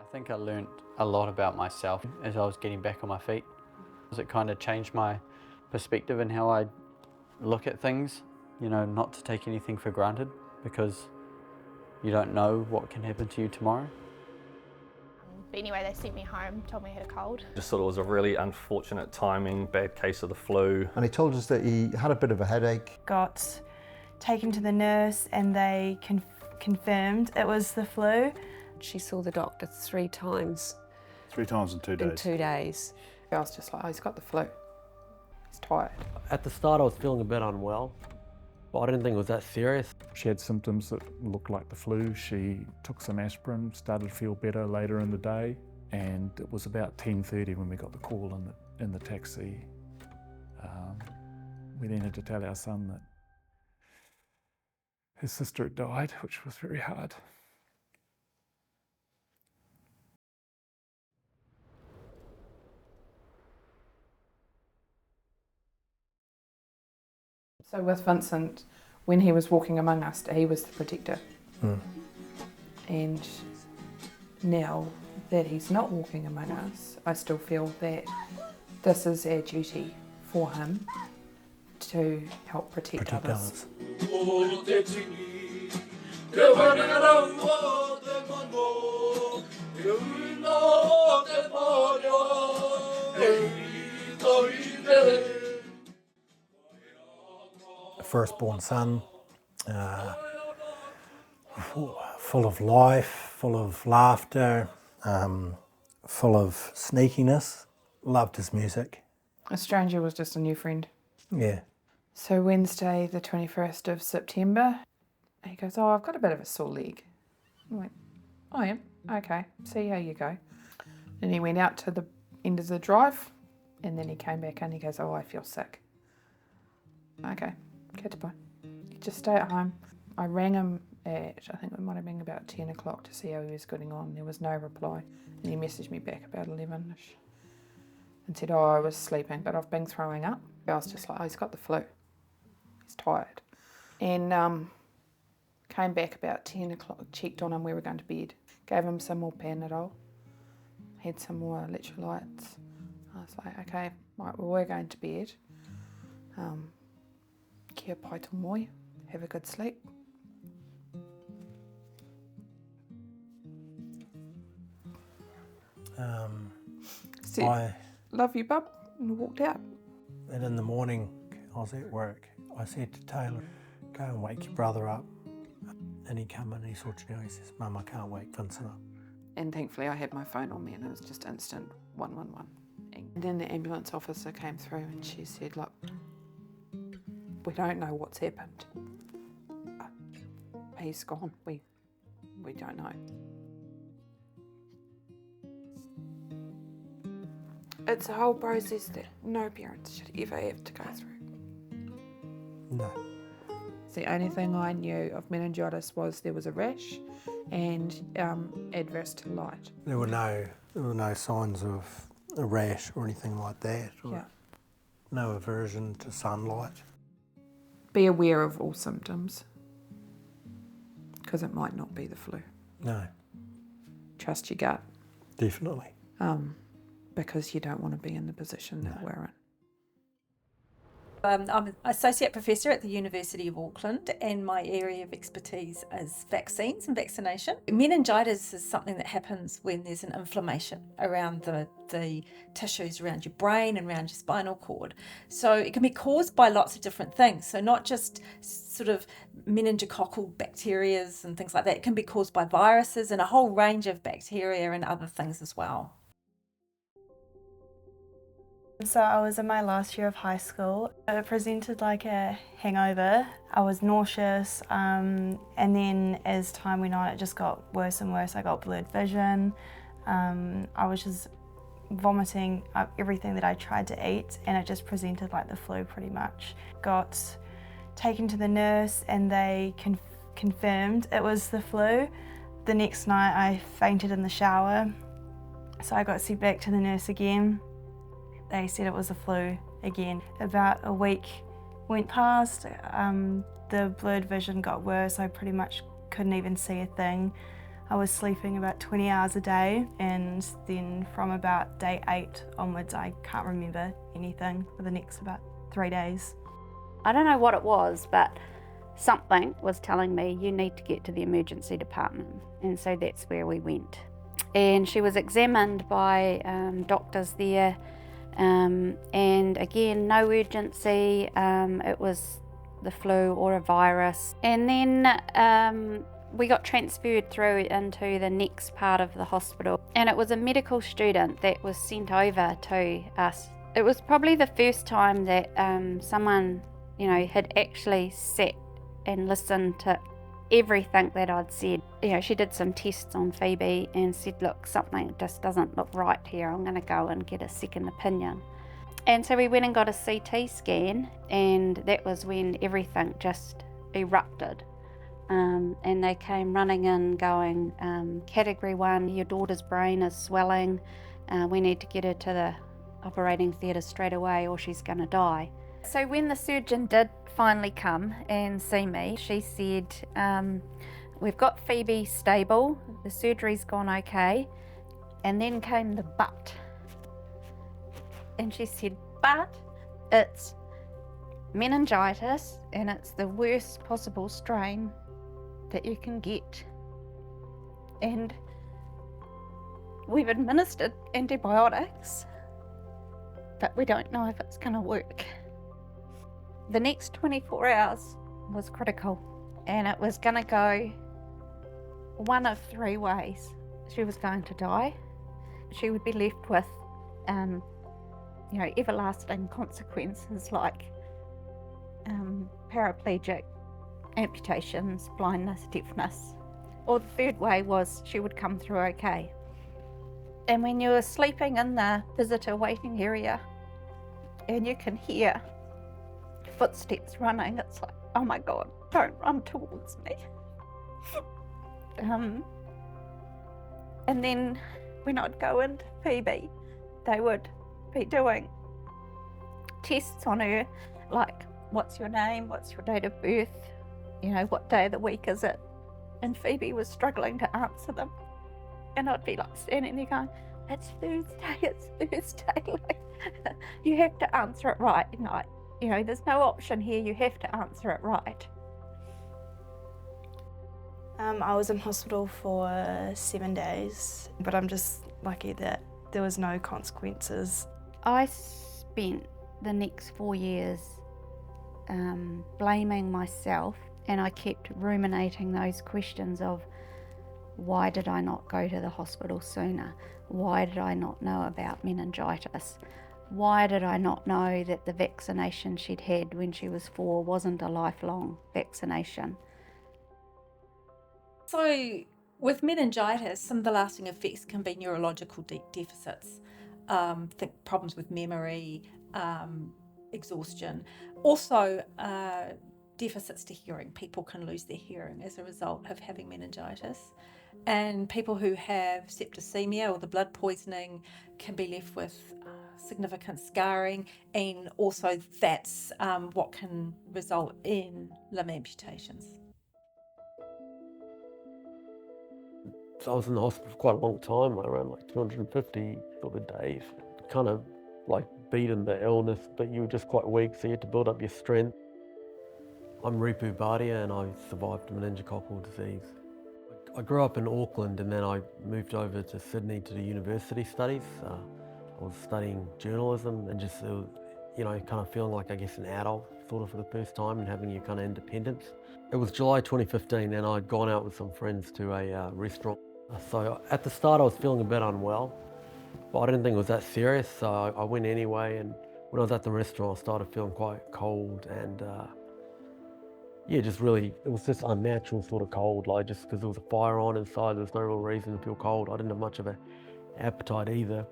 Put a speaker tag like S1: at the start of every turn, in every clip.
S1: I think I learnt a lot about myself as I was getting back on my feet. It kind of changed my perspective and how I look at things, you know, not to take anything for granted because you don't know what can happen to you tomorrow.
S2: But anyway, they sent me home, told me I had a cold.
S3: Just thought it was a really unfortunate timing, bad case of the flu.
S4: And he told us that he had a bit of a headache.
S5: Got taken to the nurse and they confirmed it was the flu.
S6: She saw the doctor 3 times.
S7: 3 times in 2 days?
S6: In 2 days.
S8: I was just like, oh, he's got the flu. He's tired.
S9: At the start I was feeling a bit unwell, but I didn't think it was that serious.
S7: She had symptoms that looked like the flu. She took some aspirin, started to feel better later in the day, and it was about 10:30 when we got the call in the taxi. We then had to tell our son that his sister had died, which was very hard.
S8: So with Vincent, when he was walking among us, he was the protector. And now that he's not walking among us, I still feel that this is our duty for him to help protect others.
S10: Firstborn son, full of life, full of laughter, full of sneakiness, loved his music.
S8: A stranger was just a new friend.
S10: Yeah.
S8: So Wednesday the 21st of September, he goes, oh, I've got a bit of a sore leg. I went, oh yeah, okay, see how you go. And he went out to the end of the drive and then he came back and he goes, oh, I feel sick. Okay. Goodbye. Just stay at home. I rang him at, I think it might have been about 10 o'clock to see how he was getting on. There was no reply. And he messaged me back about 11ish and said, oh, I was sleeping, but I've been throwing up. I was just like, oh, he's got the flu. He's tired. And came back about 10 o'clock, checked on him, we were going to bed. Gave him some more Panadol. Had some more electrolytes. I was like, okay, right, well, we're going to bed. Kia pai tō moi, have a good sleep. Said,
S10: I
S8: love you, bub, and walked out.
S10: And in the morning, I was at work. I said to Taylor, go and wake your brother up. And he come in and he saw Janelle, he says, Mum, I can't wake Vincent up.
S8: And thankfully I had my phone on me and it was just instant 111. And then the ambulance officer came through and she said, look, we don't know what's happened. He's gone. We don't know. It's a whole process that no parents should ever have to go through.
S10: No.
S8: The only thing I knew of meningitis was there was a rash and adverse to light.
S10: There were no signs of a rash or anything like that. Or no aversion to sunlight.
S8: Be aware of all symptoms because it might not be the flu.
S10: No.
S8: Trust your gut.
S10: Definitely.
S8: Because you don't want to be in the position that we're in.
S11: I'm an Associate Professor at the University of Auckland and my area of expertise is vaccines and vaccination. Meningitis is something that happens when there's an inflammation around the tissues around your brain and around your spinal cord. So it can be caused by lots of different things. So not just sort of meningococcal bacterias and things like that. It can be caused by viruses and a whole range of bacteria and other things as well.
S5: So I was in my last year of high school. It presented like a hangover. I was nauseous, and then as time went on it just got worse and worse. I got blurred vision. I was just vomiting up everything that I tried to eat and it just presented like the flu pretty much. Got taken to the nurse and they confirmed it was the flu. The next night I fainted in the shower, so I got sent back to the nurse again. They said it was the flu again. About a week went past, the blurred vision got worse. I pretty much couldn't even see a thing. I was sleeping about 20 hours a day, and then from about day 8 onwards I can't remember anything for the next about 3 days.
S12: I don't know what it was, but something was telling me you need to get to the emergency department, and so that's where we went. And she was examined by doctors there, and again, no urgency. It was the flu or a virus. And then we got transferred through into the next part of the hospital, and it was a medical student that was sent over to us. It was probably the first time that someone, you know, had actually sat and listened to everything that I'd said. You know, she did some tests on Phoebe and said, look, something just doesn't look right here. I'm going to go and get a second opinion. And so we went and got a CT scan, and that was when everything just erupted. And they came running in going, category 1, your daughter's brain is swelling. We need to get her to the operating theatre straight away or she's going to die. So when the surgeon did finally come and see me, she said, we've got Phoebe stable, the surgery's gone okay. And then came the but. And she said, but it's meningitis and it's the worst possible strain that you can get. And we've administered antibiotics, but we don't know if it's going to work. The next 24 hours was critical, and it was going to go one of 3 ways. She was going to die. She would be left with, you know, everlasting consequences like paraplegic, amputations, blindness, deafness. Or the third way was she would come through okay. And when you were sleeping in the visitor waiting area and you can hear footsteps running, it's like, oh my God, don't run towards me. And then when I'd go into Phoebe, they would be doing tests on her, like, what's your name, what's your date of birth, you know, what day of the week is it? And Phoebe was struggling to answer them. And I'd be like standing there going, it's Thursday. Like, you have to answer it right. You know, there's no option here, you have to answer it right.
S5: I was in hospital for 7 days, but I'm just lucky that there was no consequences.
S12: I spent the next 4 years blaming myself, and I kept ruminating those questions of, why did I not go to the hospital sooner? Why did I not know about meningitis? Why did I not know that the vaccination she'd had when she was 4 wasn't a lifelong vaccination?
S11: So with meningitis, some of the lasting effects can be neurological deficits, think problems with memory, exhaustion. Also, deficits to hearing. People can lose their hearing as a result of having meningitis. And people who have septicemia or the blood poisoning can be left with significant scarring, and also that's what can result in limb amputations.
S9: So I was in the hospital for quite a long time, around like 250 sort of days. Kind of like beaten the illness, but you were just quite weak, so you had to build up your strength. I'm Ripu Bhatia and I survived meningococcal disease. I grew up in Auckland and then I moved over to Sydney to do university studies. I was studying journalism and just, you know, kind of feeling like, I guess, an adult sort of for the first time and having your kind of independence. It was July 2015 and I'd gone out with some friends to a restaurant. So at the start I was feeling a bit unwell, but I didn't think it was that serious, so I went anyway. And when I was at the restaurant I started feeling quite cold and yeah, just really, it was just unnatural sort of cold, like just because there was a fire on inside, there was no real reason to feel cold. I didn't have much of an appetite either.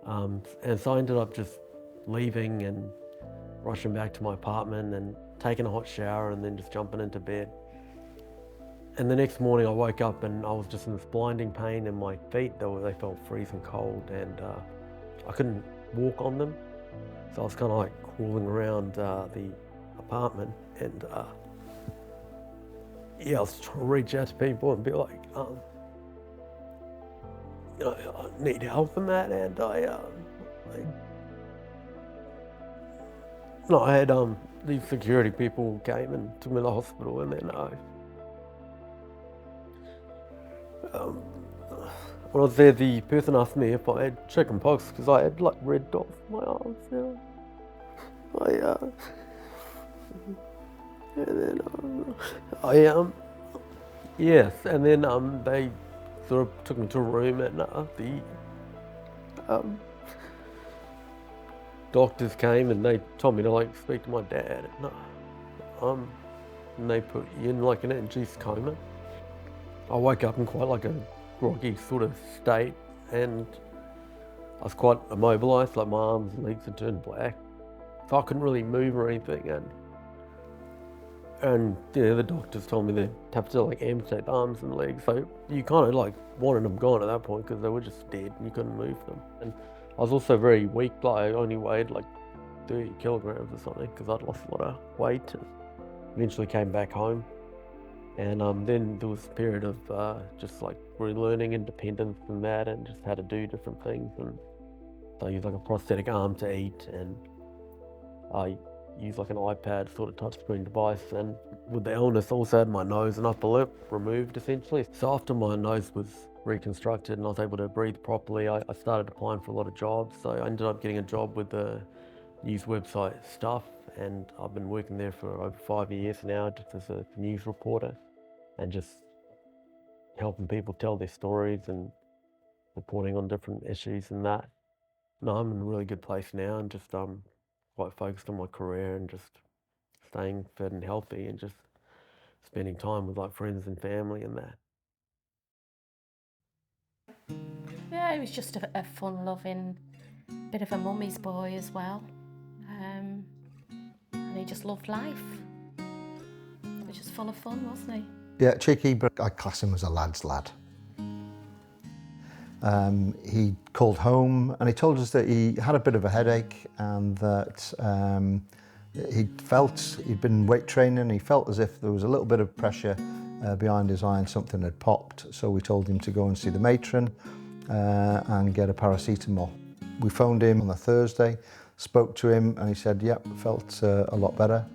S9: And so I ended up just leaving and rushing back to my apartment and taking a hot shower and then just jumping into bed. And the next morning I woke up and I was just in this blinding pain in my feet. They felt freezing cold and I couldn't walk on them. So I was kind of like crawling around the apartment and yeah, I was trying to reach out to people and be like, I need help in that, and I had these security people came and took me to the hospital, and then when I was there, the person asked me if I had chicken pox because I had like red dots on my arms. Yes, and then they sort of took me to a room, and the doctors came and they told me to like speak to my dad, and they put you in like an induced coma. I woke up in quite like a groggy sort of state, and I was quite immobilised, like my arms and legs had turned black, so I couldn't really move or anything. And the doctors told me they'd have to like amputate the arms and legs, so you kind of like wanted them gone at that point because they were just dead and you couldn't move them. And I was also very weak, like I only weighed like 30 kilograms or something because I'd lost a lot of weight, and eventually came back home. And then there was a period of just like relearning independence and that, and just how to do different things. And so I used like a prosthetic arm to eat, and I used like an iPad sort of touchscreen device. And with the illness, I also had my nose and upper lip removed essentially. So after my nose was reconstructed and I was able to breathe properly, I started applying for a lot of jobs. So I ended up getting a job with the news website Stuff, and I've been working there for over 5 years now, just as a news reporter, and just helping people tell their stories and reporting on different issues and that. No, I'm in a really good place now, and just quite focused on my career and just staying fit and healthy and just spending time with like friends and family and that.
S13: Yeah, he was just a fun-loving, bit of a mummy's boy as well. And he just loved life. He was just full of fun, wasn't he?
S4: Yeah, cheeky, but I class him as a lad's lad. He called home and he told us that he had a bit of a headache and that he'd been weight training. He felt as if there was a little bit of pressure behind his eye and something had popped. So we told him to go and see the matron and get a paracetamol. We phoned him on a Thursday, spoke to him, and he said, yep, felt a lot better.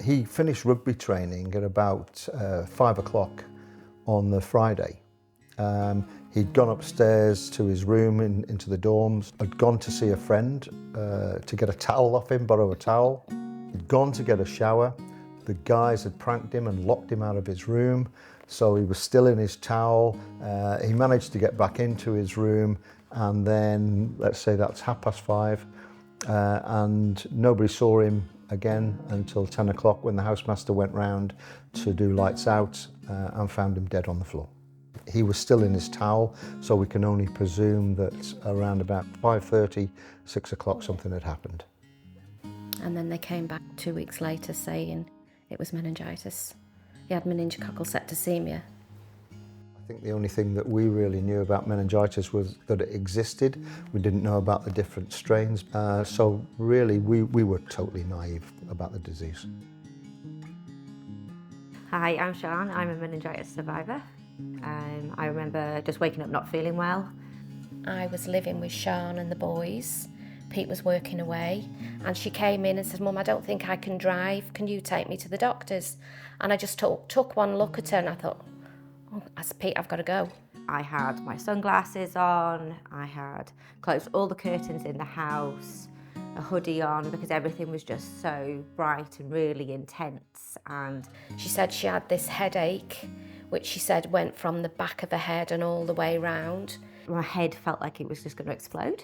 S4: He finished rugby training at about 5 o'clock on the Friday. He'd gone upstairs to his room into the dorms. Had gone to see a friend to get a towel off him, borrow a towel. He'd gone to get a shower. The guys had pranked him and locked him out of his room, so he was still in his towel. He managed to get back into his room, and then, let's say that's 5:30, and nobody saw him again until 10 o'clock when the housemaster went round to do lights out and found him dead on the floor. He was still in his towel, so we can only presume that around about 5:30, 6 o'clock, something had happened.
S13: And then they came back 2 weeks later saying it was meningitis. He had meningococcal septicemia.
S4: I think the only thing that we really knew about meningitis was that it existed. We didn't know about the different strains, so really we were totally naive about the disease.
S14: Hi, I'm Sian. I'm a meningitis survivor. I remember just waking up not feeling well.
S13: I was living with Sian and the boys. Pete was working away, and she came in and said, Mum, I don't think I can drive. Can you take me to the doctors? And I just took one look at her and I thought, oh, I said, Pete, I've got to go.
S14: I had my sunglasses on, I had closed all the curtains in the house, a hoodie on, because everything was just so bright and really intense. And
S13: she said she had this headache, which she said went from the back of her head and all the way round.
S14: My head felt like it was just going to explode.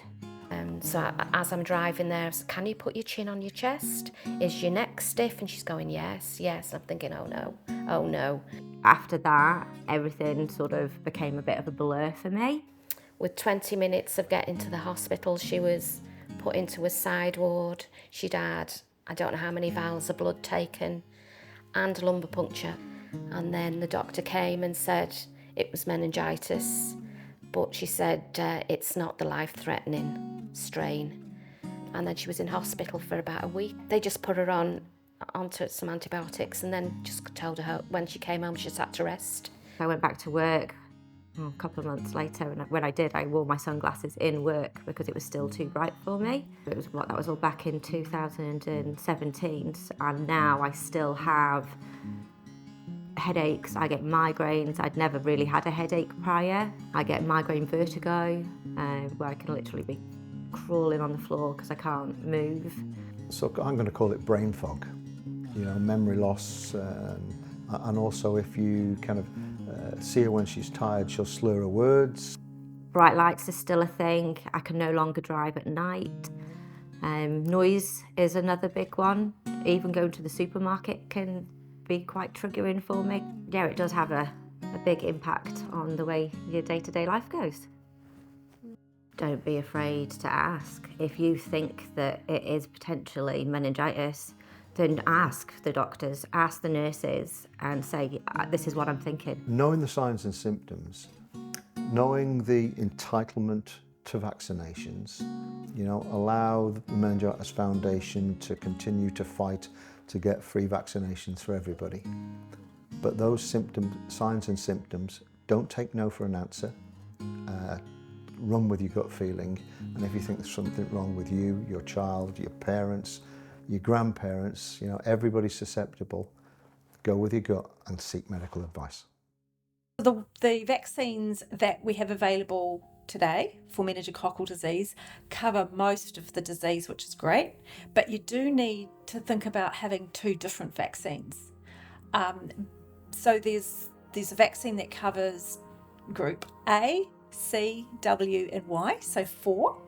S13: So as I'm driving there, I said, can you put your chin on your chest? Is your neck stiff? And she's going, yes, yes. I'm thinking, oh no, oh no.
S14: After that, everything sort of became a bit of a blur for me.
S13: With 20 minutes of getting to the hospital, she was put into a side ward. She'd had, I don't know how many vials of blood taken and lumbar puncture. And then the doctor came and said it was meningitis, but she said it's not the life-threatening strain. And then she was in hospital for about a week. They just put her onto some antibiotics and then just told her when she came home she just had to rest.
S14: I went back to work A couple of months later, when I did, I wore my sunglasses in work because it was still too bright for me. That was all back in 2017, and now I still have headaches, I get migraines. I'd never really had a headache prior. I get migraine vertigo, where I can literally be crawling on the floor because I can't move.
S4: So I'm going to call it brain fog, memory loss, and also if you kind of see her when she's tired, she'll slur her words.
S14: Bright lights is still a thing. I can no longer drive at night. Noise is another big one. Even going to the supermarket can be quite triggering for me. Yeah, it does have a big impact on the way your day-to-day life goes. Don't be afraid to ask. If you think that it is potentially meningitis, then ask the doctors, ask the nurses, and say, this is what I'm thinking.
S4: Knowing the signs and symptoms, knowing the entitlement to vaccinations, allow the Meningitis Foundation to continue to fight to get free vaccinations for everybody. But those signs and symptoms, don't take no for an answer. Run with your gut feeling, and if you think there's something wrong with you, your child, your parents, your grandparents, everybody's susceptible, go with your gut and seek medical advice.
S11: The vaccines that we have available today for meningococcal disease cover most of the disease, which is great, but you do need to think about having 2 different vaccines. So there's a vaccine that covers group A, C, W and Y, so 4,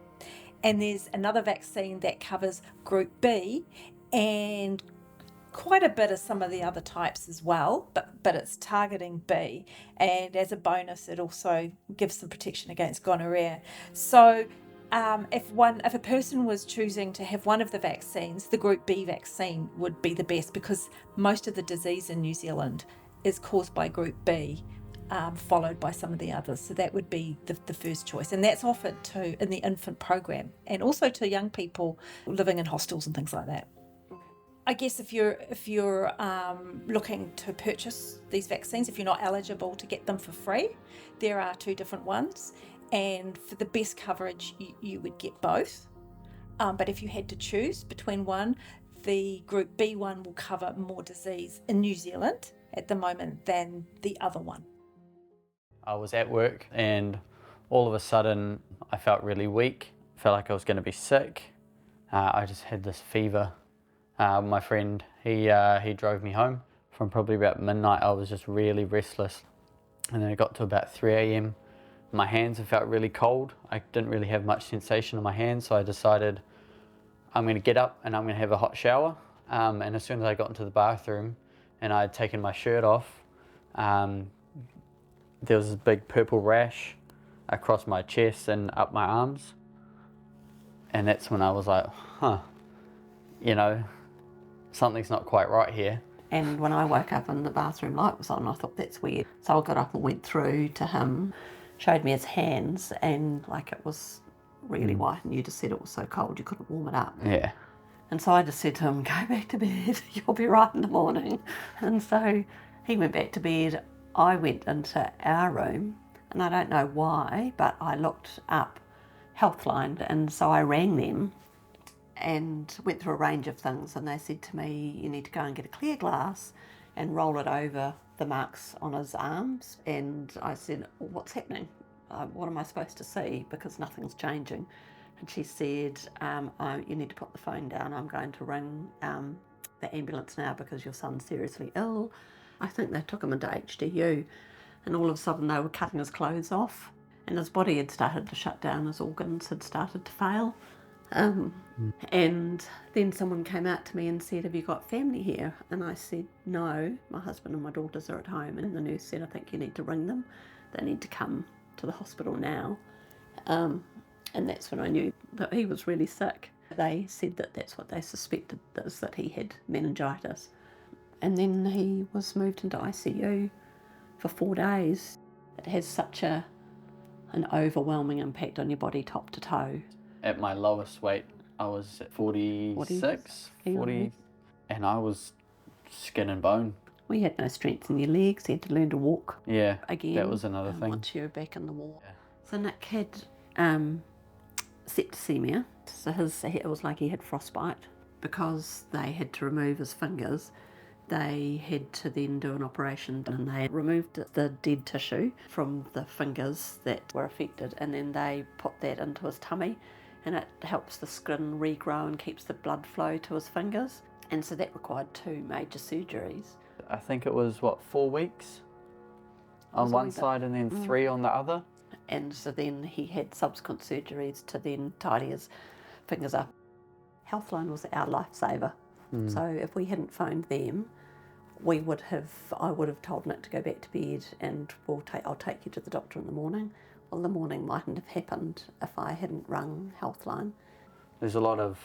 S11: and there's another vaccine that covers group B and quite a bit of some of the other types as well, but it's targeting B, and as a bonus it also gives some protection against gonorrhea. So if a person was choosing to have one of the vaccines, the group B vaccine would be the best, because most of the disease in New Zealand is caused by group B, followed by some of the others. So that would be the first choice, and that's offered in the infant program and also to young people living in hostels and things like that. I guess if you're looking to purchase these vaccines, if you're not eligible to get them for free, there are 2 different ones, and for the best coverage you would get both. But if you had to choose between one, the group B one will cover more disease in New Zealand at the moment than the other one.
S1: I was at work and all of a sudden I felt really weak, felt like I was going to be sick. I just had this fever. My friend, he drove me home. From probably about midnight, I was just really restless. And then it got to about 3 a.m. My hands had felt really cold. I didn't really have much sensation in my hands, so I decided I'm going to get up and I'm going to have a hot shower. And as soon as I got into the bathroom and I had taken my shirt off, there was this big purple rash across my chest and up my arms. And that's when I was like, something's not quite right here.
S6: And when I woke up and the bathroom light was on, I thought, that's weird. So I got up and went through to him, showed me his hands, and it was really white, and you just said it was so cold you couldn't warm it up.
S1: Yeah.
S6: And so I just said to him, go back to bed, you'll be right in the morning. And so he went back to bed. I went into our room, and I don't know why, but I looked up Healthline, and so I rang them and went through a range of things, and they said to me, you need to go and get a clear glass and roll it over the marks on his arms. And I said, what's happening? What am I supposed to see? Because nothing's changing. And she said, you need to put the phone down. I'm going to ring the ambulance now because your son's seriously ill. I think they took him into HDU, and all of a sudden they were cutting his clothes off, and his body had started to shut down, his organs had started to fail. And then someone came out to me and said, have you got family here? And I said, no, my husband and my daughters are at home. And the nurse said, I think you need to ring them. They need to come to the hospital now. And that's when I knew that he was really sick. They said that that's what they suspected, is that he had meningitis. And then he was moved into ICU for 4 days. It has such an overwhelming impact on your body top to toe.
S1: At my lowest weight, I was at 46, 40, and I was skin and bone.
S6: We had no strength in your legs, you had to learn to walk
S1: Yeah,
S6: again.
S1: that was another thing.
S6: Once you were back in the war.
S1: Yeah.
S6: So Nick had septicemia, so it was like he had frostbite. Because they had to remove his fingers, they had to then do an operation, and they removed the dead tissue from the fingers that were affected, and then they put that into his tummy, and it helps the skin regrow and keeps the blood flow to his fingers. And so that required 2 major surgeries.
S1: I think it was, what, 4 weeks on one side and then 3 on the other?
S6: And so then he had subsequent surgeries to then tidy his fingers up. Healthline was our lifesaver. So if we hadn't phoned them, I would have told Nick to go back to bed and I'll take you to the doctor in the morning. Well, the morning mightn't have happened if I hadn't rung Healthline.
S1: There's a lot of,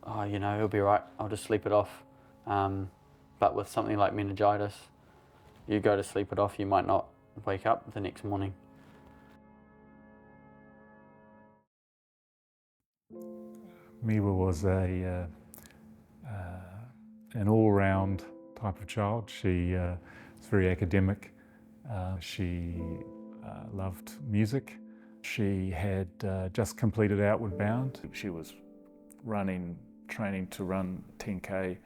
S1: oh, you know, he'll be right, I'll just sleep it off. But with something like meningitis, you go to sleep it off, you might not wake up the next morning.
S7: Miwa was an all-round type of child. She was very academic. She loved music. She had just completed Outward Bound. She was training to run 10K.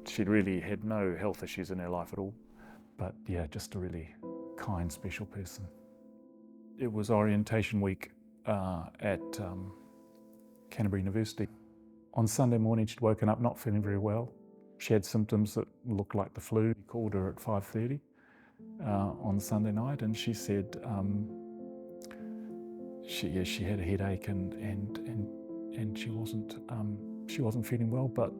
S7: She really had no health issues in her life at all. But yeah, just a really kind, special person. It was orientation week at Canterbury University. On Sunday morning, she'd woken up not feeling very well. She had symptoms that looked like the flu. We called her at 5:30 on Sunday night, and she said she had a headache and she wasn't feeling well, but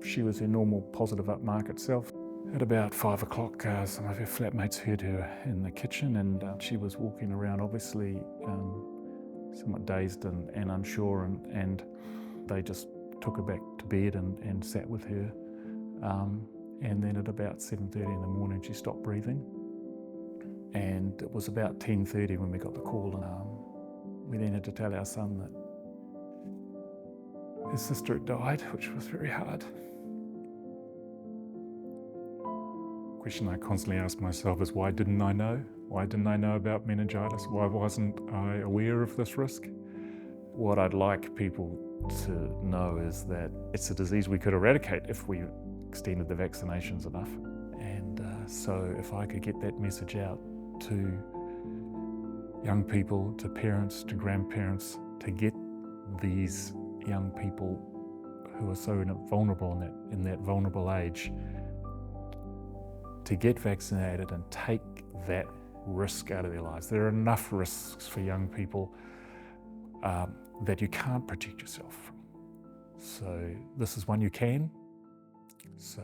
S7: she was her normal positive upmarket self. At about 5 o'clock, some of her flatmates heard her in the kitchen, and she was walking around, obviously somewhat dazed and unsure, and they just took her back to bed and sat with her. And then at about 7:30 in the morning, she stopped breathing. And it was about 10:30 when we got the call, and we then had to tell our son that his sister had died, which was very hard. The question I constantly ask myself is, why didn't I know? Why didn't I know about meningitis? Why wasn't I aware of this risk? What I'd like people to know is that it's a disease we could eradicate if we extended the vaccinations enough. And so if I could get that message out to young people, to parents, to grandparents, to get these young people who are so vulnerable in that vulnerable age to get vaccinated and take that risk out of their lives. There are enough risks for young people that you can't protect yourself from. So this is one you can. So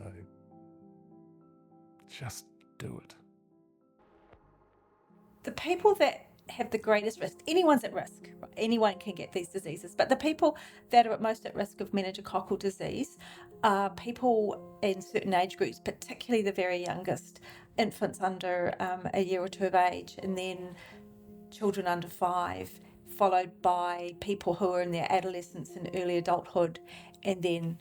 S7: just do it.
S11: The people that have the greatest risk, anyone's at risk, right? Anyone can get these diseases, but the people that are most at risk of meningococcal disease are people in certain age groups, particularly the very youngest, infants under a year or 2 of age, and then children under 5, followed by people who are in their adolescence and early adulthood, and then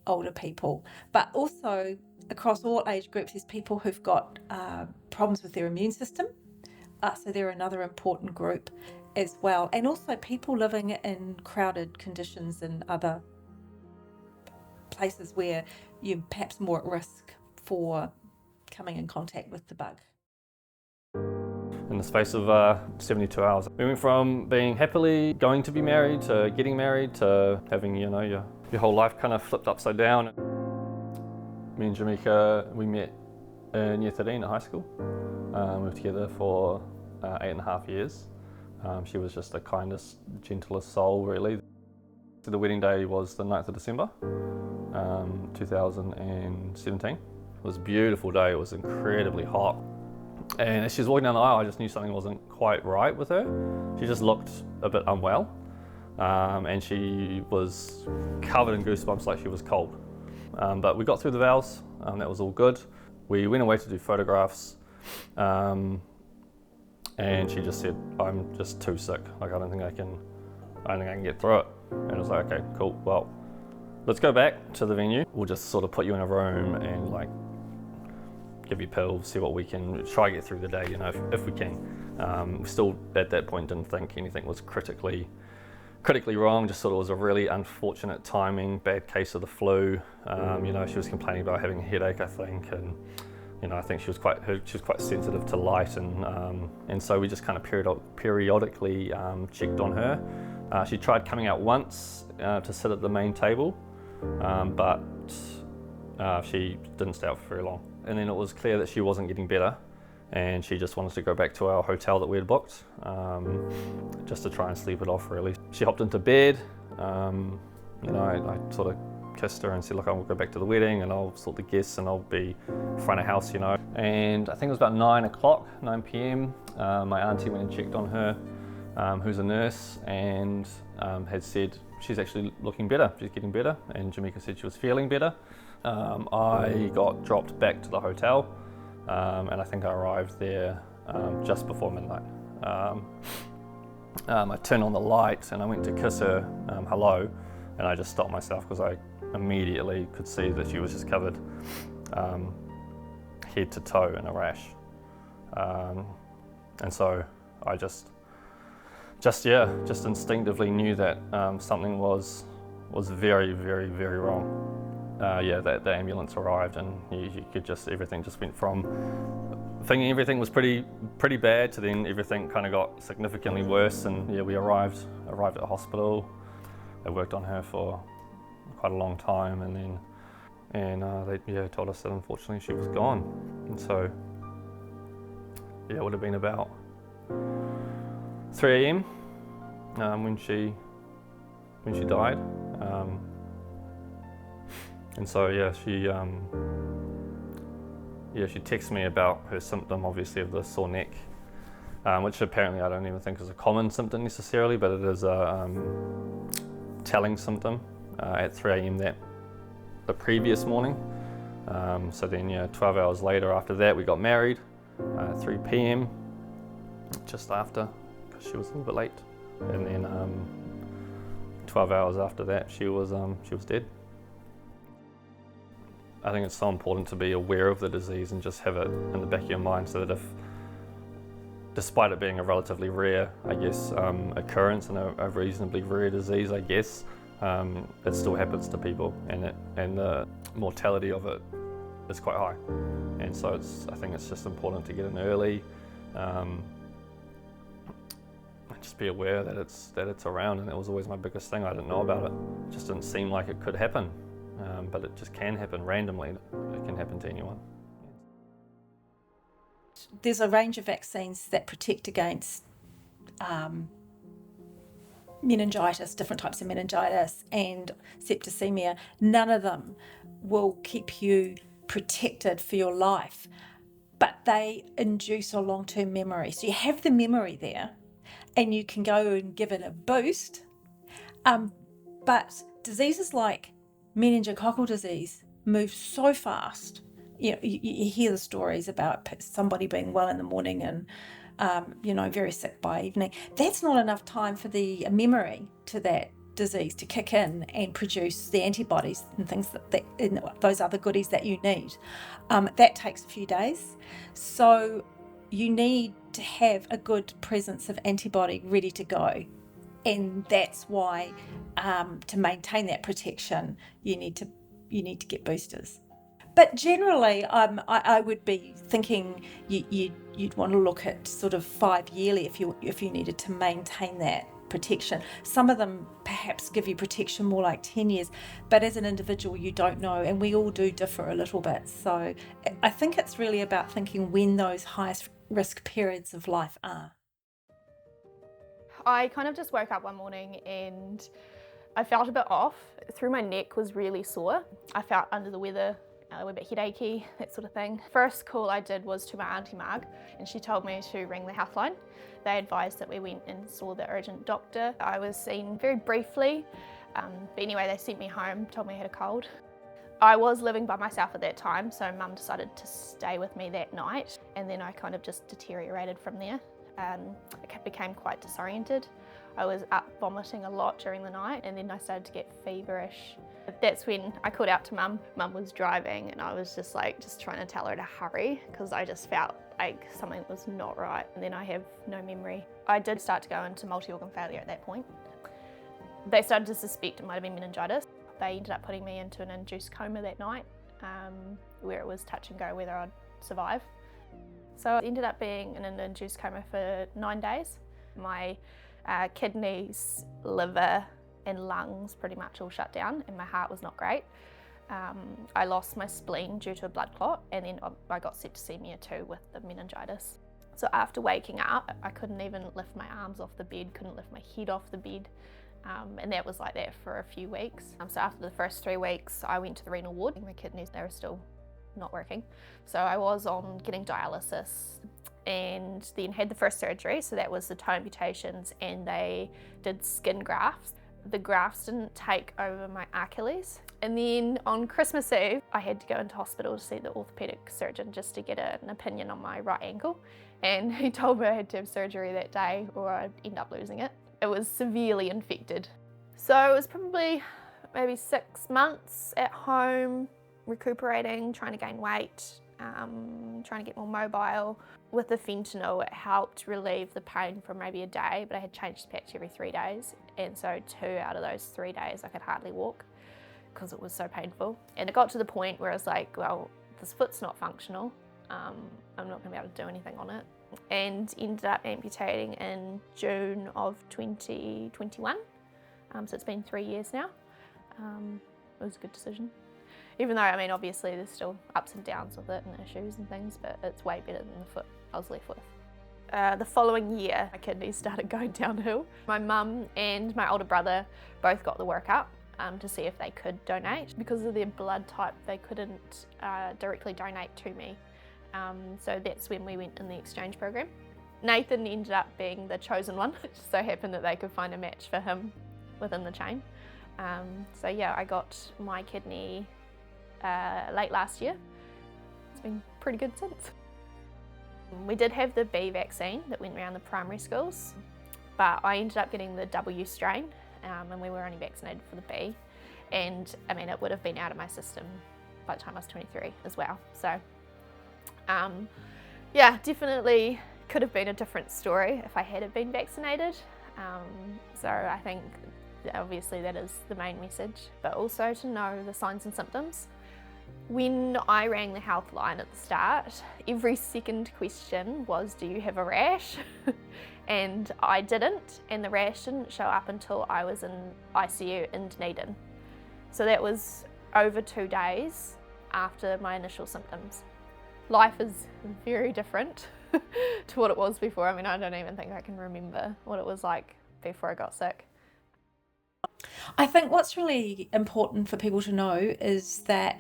S11: older people. But also across all age groups, there's people who've got problems with their immune system. So they're another important group as well. And also people living in crowded conditions and other places where you're perhaps more at risk for coming in contact with the bug.
S3: In the space of 72 hours, we went from being happily going to be married to getting married to having, you know, your whole life kind of flipped upside down. Me and Jamaica, we met in year 13 at high school. We were together for 8.5 years. She was just the kindest, gentlest soul, really. So the wedding day was the 9th of December, 2017. It was a beautiful day. It was incredibly hot. And as she was walking down the aisle, I just knew something wasn't quite right with her. She just looked a bit unwell. And she was covered in goosebumps like she was cold. But we got through the vows, that was all good. We went away to do photographs. And she just said, I'm just too sick. Like, I don't think I can get through it. And I was like, okay, cool. Well, let's go back to the venue. We'll just sort of put you in a room and like give you pills, see what we can, try to get through the day, you know, if we can. We still at that point didn't think anything was critically wrong, just thought it was a really unfortunate timing, bad case of the flu. You know, she was complaining about having a headache, I think, and you know, I think she was quite sensitive to light, and so we just kind of periodically checked on her. She tried coming out once to sit at the main table, but she didn't stay out for very long. And then it was clear that she wasn't getting better, and she just wanted to go back to our hotel that we had booked, just to try and sleep it off, really. She hopped into bed. You know, I sort of kissed her and said, look, I'll go back to the wedding and I'll sort the guests and I'll be front of house, you know. And I think it was about 9 p.m, my auntie went and checked on her, who's a nurse, and had said she's actually looking better, she's getting better, and Jamaica said she was feeling better. I got dropped back to the hotel, and I think I arrived there just before midnight. I turned on the light and I went to kiss her hello, and I just stopped myself because I immediately could see that she was just covered head to toe in a rash. And so I just instinctively knew that something was very, very, very wrong. Yeah, the ambulance arrived, and you could everything just went from thinking everything was pretty bad to then everything kind of got significantly worse. And yeah, we arrived at the hospital. They worked on her for quite a long time, and they told us that unfortunately she was gone. And so yeah, it would have been about 3 a.m. When she died. And so yeah, she texted me about her symptom, obviously, of the sore neck, which apparently I don't even think is a common symptom necessarily, but it is a telling symptom at 3 a.m. the previous morning. So then, yeah, 12 hours later after that, we got married at 3 p.m, just after, because she was a little bit late. And then 12 hours after that, she was dead. I think it's so important to be aware of the disease and just have it in the back of your mind, so that if, despite it being a relatively rare, I guess, occurrence and a reasonably rare disease, I guess, it still happens to people, and the mortality of it is quite high. And so I think it's just important to get in early, and just be aware that it's around. And that was always my biggest thing. I didn't know about it. It just didn't seem like it could happen. But it just can happen randomly. It can happen to anyone.
S11: There's a range of vaccines that protect against meningitis, different types of meningitis, and septicemia. None of them will keep you protected for your life, but they induce a long-term memory. So you have the memory there, and you can go and give it a boost. But diseases like meningococcal disease move so fast. You know, you hear the stories about somebody being well in the morning and very sick by evening. That's not enough time for the memory to that disease to kick in and produce the antibodies and things and those other goodies that you need. That takes a few days. So you need to have a good presence of antibody ready to go. And that's why, to maintain that protection, you need to get boosters. But generally, I would be thinking you'd want to look at sort of 5 yearly if you needed to maintain that protection. Some of them perhaps give you protection more like 10 years, but as an individual, you don't know, and we all do differ a little bit. So I think it's really about thinking when those highest risk periods of life are.
S2: I kind of just woke up one morning and I felt a bit off. Through my neck was really sore. I felt under the weather, a bit headachy, that sort of thing. First call I did was to my auntie Marg, and she told me to ring the healthline. They advised that we went and saw the urgent doctor. I was seen very briefly, but anyway, they sent me home, told me I had a cold. I was living by myself at that time, so Mum decided to stay with me that night, and then I kind of just deteriorated from there. I became quite disoriented. I was up vomiting a lot during the night, and then I started to get feverish That's when I called out to Mum. Mum was driving and I was just trying to tell her to hurry because I just felt like something was not right. And then I have no memory. I did start to go into multi-organ failure at that point. They started to suspect it might have been meningitis. They ended up putting me into an induced coma that night where it was touch and go whether I'd survive. So I ended up being in an induced coma for 9 days. My kidneys, liver and lungs pretty much all shut down and my heart was not great. I lost my spleen due to a blood clot and then I got septicemia too with the meningitis. So after waking up, I couldn't even lift my arms off the bed, couldn't lift my head off the bed. And that was like that for a few weeks. So after the first 3 weeks, I went to the renal ward. My kidneys, they were still not working. So I was on getting dialysis and then had the first surgery. So that was the toe amputations and they did skin grafts. The grafts didn't take over my Achilles. And then on Christmas Eve, I had to go into hospital to see the orthopedic surgeon just to get an opinion on my right ankle. And he told me I had to have surgery that day or I'd end up losing it. It was severely infected. So it was probably maybe 6 months at home, recuperating, trying to gain weight, trying to get more mobile. With the fentanyl, it helped relieve the pain for maybe a day, but I had changed patch every 3 days. And so 2 out of those 3 days I could hardly walk because it was so painful. And it got to the point where I was like, well, this foot's not functional. I'm not gonna be able to do anything on it. And ended up amputating in June of 2021. So it's been 3 years now. It was a good decision. Even though, I mean, obviously there's still ups and downs with it and issues and things, but it's way better than the foot I was left with. The following year, my kidneys started going downhill. My mum and my older brother both got the workup to see if they could donate. Because of their blood type, they couldn't directly donate to me. So that's when we went in the exchange program. Nathan ended up being the chosen one. It just so happened that they could find a match for him within the chain. So yeah, I got my kidney late last year. It's been pretty good since. We did have the B vaccine that went around the primary schools, but I ended up getting the W strain and we were only vaccinated for the B. And I mean, it would have been out of my system by the time I was 23 as well. So yeah, definitely could have been a different story if I had been vaccinated. So I think obviously that is the main message, but also to know the signs and symptoms. When I rang the health line at the start, every second question was, do you have a rash? And I didn't, and the rash didn't show up until I was in ICU in Dunedin. So that was over 2 days after my initial symptoms. Life is very different to what it was before. I mean, I don't even think I can remember what it was like before I got sick.
S11: I think what's really important for people to know is that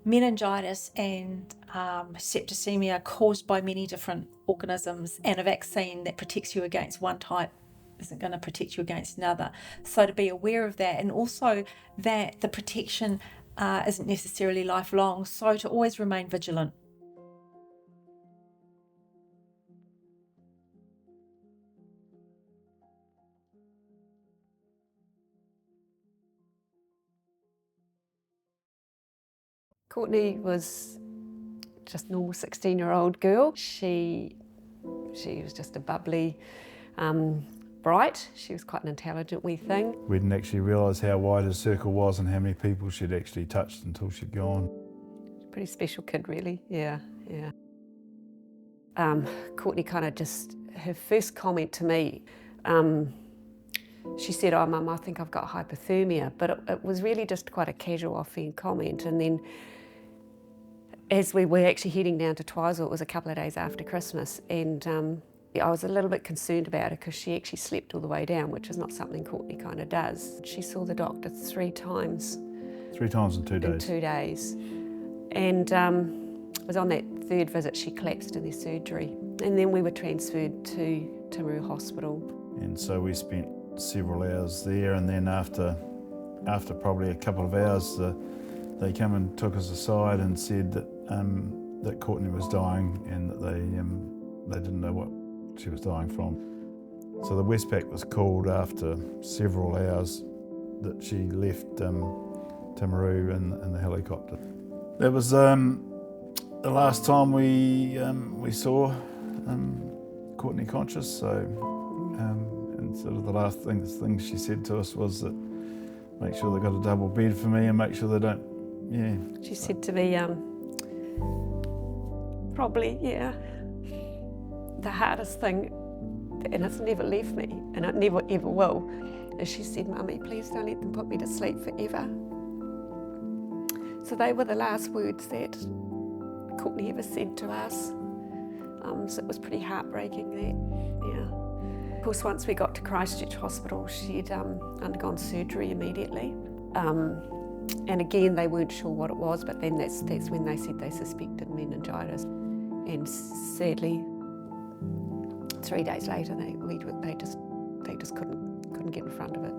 S11: meningitis and septicemia are caused by many different organisms, and a vaccine that protects you against one type isn't going to protect you against another. So to be aware of that, and also that the protection isn't necessarily lifelong, so to always remain vigilant.
S15: Courtney was just a normal 16-year-old girl. She was just a bubbly, bright. She was quite an intelligent wee thing.
S16: We didn't actually realise how wide her circle was and how many people she'd actually touched until she'd gone.
S15: Pretty special kid, really. Yeah. Courtney kind of just, her first comment to me, she said, "Oh, Mum, I think I've got hypothermia," but it was really just quite a casual offhand comment. And then as we were actually heading down to Twizel, it was a couple of days after Christmas, and I was a little bit concerned about her because she actually slept all the way down, which is not something Courtney kind of does. She saw the doctor 3 times.
S16: 3 times in 2 days?
S15: In 2 days. And it was on that 3rd visit she collapsed in their surgery. And then we were transferred to Timaru Hospital. And
S16: so we spent several hours there, and then after probably a couple of hours, they come and took us aside and said that Courtney was dying and that they didn't know what she was dying from. So the Westpac was called after several hours that she left Timaru in the helicopter. That was the last time we saw Courtney conscious, so and sort of the last thing she said to us was that make sure they've got a double bed for me and make sure they don't, yeah.
S15: She said to me, probably, yeah, the hardest thing, and it's never left me, and it never ever will, is she said, Mummy, please don't let them put me to sleep forever. So they were the last words that Courtney ever said to us. So it was pretty heartbreaking that, yeah. Of course, once we got to Christchurch Hospital, she'd undergone surgery immediately. And again, they weren't sure what it was, but then that's when they said they suspected meningitis. And sadly, 3 days later, they just couldn't get in front of it.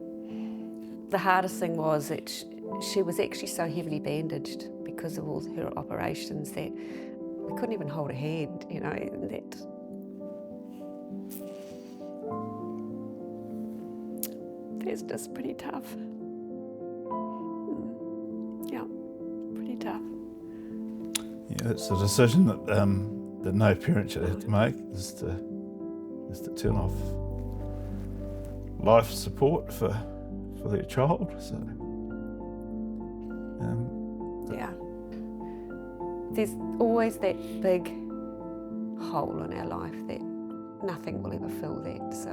S15: The hardest thing was that she was actually so heavily bandaged because of all her operations that we couldn't even hold her hand, you know, and that's just pretty tough. Yeah, pretty tough.
S16: Yeah, it's a decision that no parent should have to make, is to turn off life support for their child. So,
S15: yeah. There's always that big hole in our life that nothing will ever fill that. So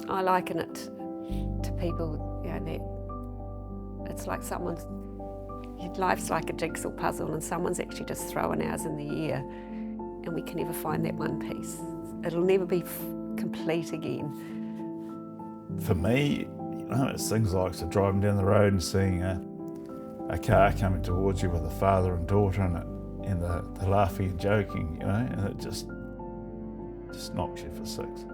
S15: I liken it to people, you know, that it's like life's like a jigsaw puzzle and someone's actually just throwing ours in the air and we can never find that one piece. It'll never be complete again.
S16: For me, you know, it's things like driving down the road and seeing a car coming towards you with a father and daughter in it, and they're laughing and joking, you know, and it just knocks you for six.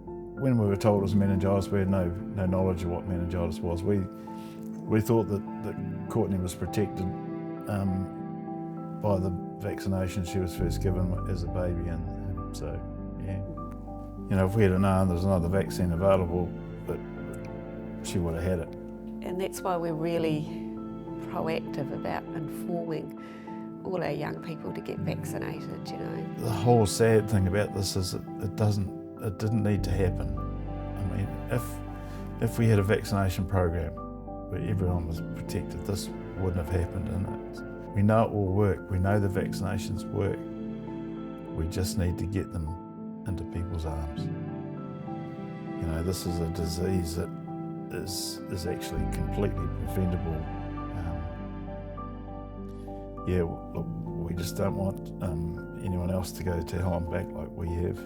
S16: When we were told it was meningitis, we had no knowledge of what meningitis was. We thought that Courtney was protected by the vaccination she was first given as a baby, and so, yeah. You know, if we had known there was another vaccine available, but she would have had it.
S15: And that's why we're really proactive about informing all our young people to get vaccinated, you know.
S16: The whole sad thing about this is it didn't need to happen. I mean, if we had a vaccination program where everyone was protected, this wouldn't have happened, and we know it will work. We know the vaccinations work. We just need to get them into people's arms. You know, this is a disease that is actually completely preventable. Yeah, look, we just don't want anyone else to go to hell and back like we have.